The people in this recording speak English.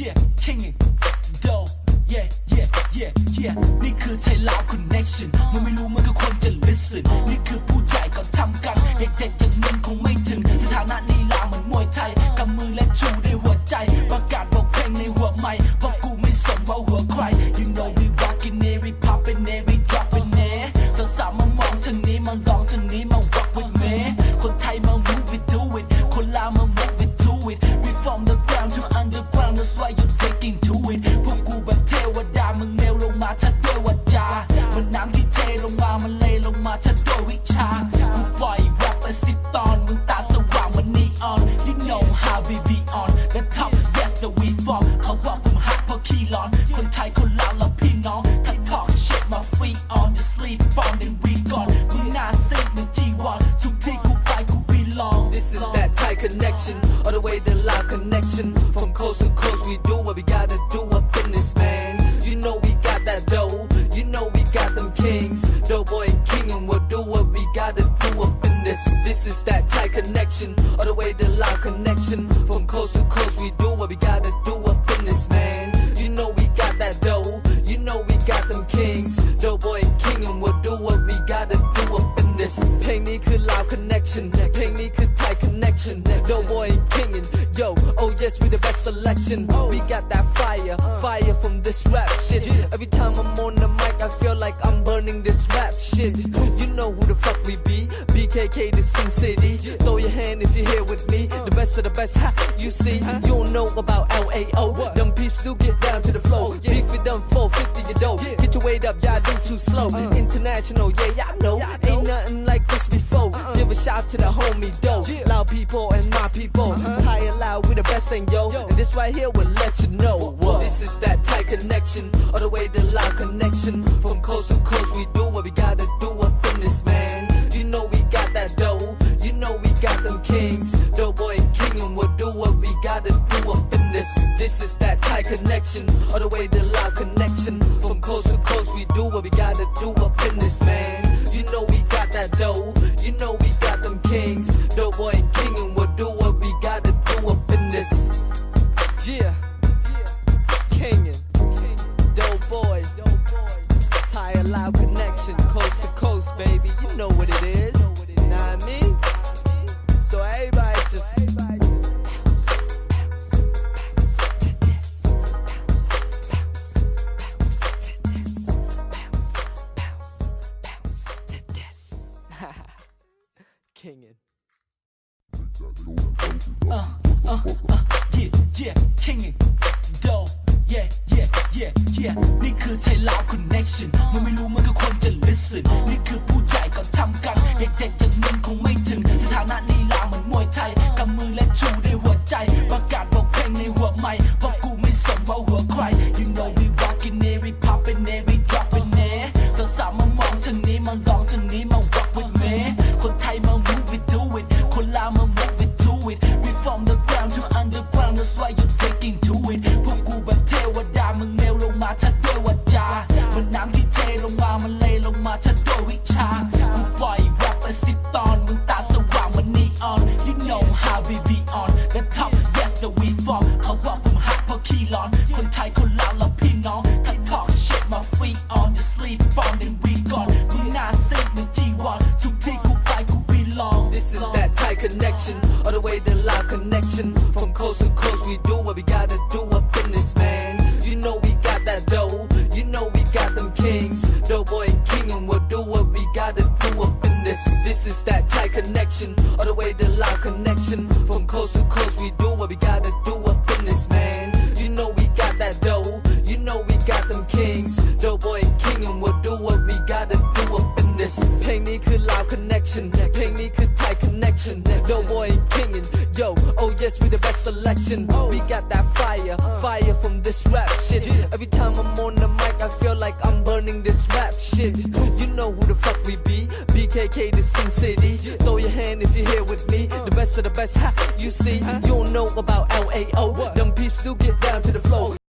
Yeah, king it dough yeah นี่คือไทยลาว connection มันไม่รู้มันก็ควรจะ listen นี่คือผู้ใหญ่ก็ทำกันเด็กๆอย่างนั้นคงไม่ถึงสถานะนี้ลาวเหมือนมวยไทยกำมือและชูด้วยหัวใจประกาศบอกเพลงในหัวไมค์เพราะกูไม่สนว่าหัวใคร You know we rockin' it we poppin' it we droppin' it สาวๆมามองทางนี้มาลองทางนี้มา rock with me คนไทยมา move it do it คนลาวมา move it to it we from the ground to underground that's why you're taking to it พวกกูแบบเทวดามึงเลวลงมาถ้าด้วยวาจาเหมือนน้ำที่เทลงมามันเลยลงมาถ้าด้วยวิชากูปล่อยแรปไป10 ตอนมึงตาสว่างเหมือน neon You know how we be on the top yes the we from เขาบอกผมฮักเพราะขี้ร้อนคนไทยคนลาวเราพี่น้องถ้า talk shit my feet on you sleep on then we gone มึงน่าซิกเหมือน G1 ทุกที่กูไปกู belong This is that Thai connection all the way the loud connection from coast to coast we do what we gotta do up in this man You know we got that dough You know we got them kings Doughboy and king and we'll do what we gotta do up in this This is that Thai connection all the way the loud connection from coast to coast we do what we gotta do up in this man You know we got that dough You know we got them kings Doughboy and king and we'll do what we gotta do up in this เพลงนี้คือ loud connection เพลงนี้คือ Thai connection Doughboy and king and yo oh yes we the best selection We got that fire from this rap shit Every time I'm on the mic I feel like I'm burning this rap shit You know who the fuck we be BKK the Sin City Throw your hand if you're here with me The best of the best ha you see You don't know about LAO Them peeps do get down to the flow Beef with them 450 your dough Get your weight up y'all do too slow International yeah y'all know Ain't nothing like this before Give a shout to the homie dough Loud people and my people Thai and loud we the best thing yo And this right here will let you know This is that Thai connection all the way the loud connection From coast to coast we do what we gotta do up in this man You know we got that dough You know we got them kings Doughboy and king and we'll do what we gotta do up in this This is that Thai connection all the way the loud connection From coast to coast we do what we gotta do up in this man You know we got that dough You know we got them kings Doughboy and king and we'll do what we gotta do up in this Yeah It's Kingin Doughboy Thai loud connection coast to coast baby You know what it is Know what I mean So everybody just Kingin Yeah king it dough yeah นี่คือไทยลาว connection มันไม่รู้มันก็ควรจะ listen นี่คือผู้ใหญ่ก็ทำกันเด็กๆอย่างนั้นคงไม่ถึงสถานะนี้ลาวเหมือนมวยไทยกำมือและชูด้วยหัวใจประกาศบอกเพลงในหัวไมค์เพราะกูไม่สนว่าหัวใคร You know we rockin' it we poppin' it we droppin' it สาวๆมามองทางนี้มาลองทางนี้มา rock with me คนไทยมา move it do it คนลาวมา move it to it We from the ground to underground that's why you're taking to it พวกกูแบบเทวดามึงเลวลงมาถ้าด้วยวาจาเหมือนน้ำที่เทลงมามันเลยลงมาถ้าด้วยวิชากูปล่อยแรปไป10 ตอนมึงตาสว่างเหมือน neon You know how we be on the top yes the we from เขาบอกผมฮักเพราะขี้ร้อนคนไทยคนลาวเราพี่น้องถ้า talk shit my feet on you sleep on then we gone มึงน่าซิกเหมือน G1 ทุกที่กูไปกู belong This is that Thai connection all the way the loud connection From coast to coast we do what we gotta do up in this man You know we got that dough You know we got them kings Doughboy and king and we'll do what we gotta do up in this This is that Thai connection all the way the loud connection From coast to coast we do what we gotta do up in this man You know we got that dough You know we got them kings Doughboy and king and we'll do what we gotta do up in this เพลงนี้คือ loud connection เพลงนี้คือ Thai connection Doughboy and king and yo oh yes we the best selection We got that fire from this rap shit Every time I'm on the mic I feel like I'm burning this rap shit You know who the fuck we be BKK the Sin City Throw your hand if you're here with me The best of the best ha you see You don't know about LAO Them peeps do get down to the flow